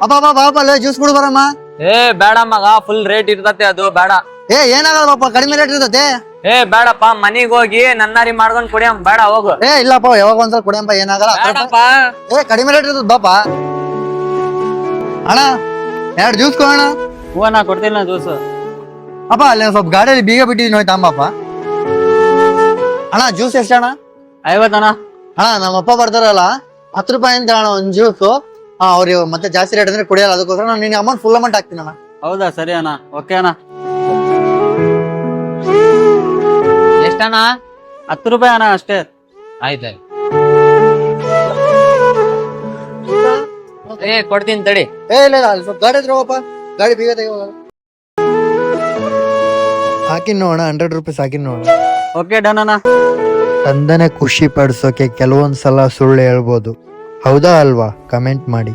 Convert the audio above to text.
ಅಪ್ಪ ಬಾಪ ಅಲ್ಲೇ ಜ್ಯೂಸ್ ಕುಡ್ ಬರಮ್ಮ. ಏ ಬೇಡ ಮಗ, ಫುಲ್ ರೇಟ್ ಇರ್ತತೆ ಅದು, ಬೇಡ. ಏನಾಗಲ್ಲ ಬಾಪ, ಕಡಿಮೆ ರೇಟ್ ಇರ್ತತೆ. ಬೇಡಪ್ಪ, ಮನಿಗ್ ಹೋಗಿ ನನ್ನಾರಿ ಮಾಡ್ಕೊಂಡ್ ಕುಡಿಯಂ, ಬೇಡ ಹೋಗು. ಇಲ್ಲಪ್ಪ, ಯಾವಾಗ ಒಂದ್ಸಲ ಕುಡಿಯಂಪ, ಏನಾಗಲ್ಲ. ಕಡಿಮೆ ರೇಟ್ ಇರ್ತದ ಬಾಪ. ಅಣ್ಣ 2 ಜ್ಯೂಸ್ ಕೊಡೋಣ. ಹೂವಣ್ಣ, ಕೊಡ್ತೀನಿ ಜ್ಯೂಸ್. ಅಪ್ಪ ಅಲ್ಲಿ ಸ್ವಲ್ಪ ಗಾಡಿಯಲ್ಲಿ ಬೀಗ ಬಿಟ್ಟಿದ್ದೀನಿ, ಹೋಯ್ತಾ ಅಂಬಪ್ಪ. ಅಣ್ಣ ಜ್ಯೂಸ್ ಎಷ್ಟಣ್ಣ? 50 ಅಣ್ಣ. ಅಣ್ಣ ನಮ್ಮಪ್ಪ ಬರ್ತಾರಲ್ಲ, 10 ರೂಪಾಯಿ ಅಂತ ಅಣ್ಣ ಒಂದ್ ಜ್ಯೂಸು. ಅವ್ರಿಗೆ ಮತ್ತೆ ಜಾಸ್ತಿ ರೇಟ್ ಅಂದ್ರೆ ಕುಡಿಯಲ್ಲ, ಅದಕ್ಕೋಸ್ಕರ ನಾನು ನಿನ್ಗೆ ಅಮೌಂಟ್ ಫುಲ್ ಅಮೌಂಟ್ ಹಾಕ್ತೀನಿ ಅಣ್ಣ. ಹೌದಾ, ಸರಿ ಅಣ್ಣ, ಓಕೆ ಅಣ್ಣ. ಎಷ್ಟಣ್ಣ? 10 ರೂಪಾಯಿ ಅಣ್ಣ, ಅಷ್ಟೇ. ಆಯ್ತಾಯ್ತು. ಕೊಡ್ತೀನಿ ತಡಿ. ಇಲ್ಲ ಅಲ್ಲಿ ಸ್ವಲ್ಪ ಗಾಡಿ ಹತ್ರ ಹೋಗಪ್ಪ, ಗಾಡಿ ಬೀಗ ತೆಗಿವಾಗ ಹಾಕಿನ್ ನೋಡ. 100 ರೂಪೀಸ್ ಹಾಕಿನ್ ನೋಡ. ಓಕೆ ಡನ್ ಅಣ್ಣ. ತಂದನೆ ಖುಷಿ ಪಡಿಸೋಕೆ ಕೆಲವೊಂದ್ಸಲ ಸುಳ್ಳು ಹೇಳ್ಬೋದು, ಹೌದಾ ಅಲ್ವಾ? ಕಮೆಂಟ್ ಮಾಡಿ.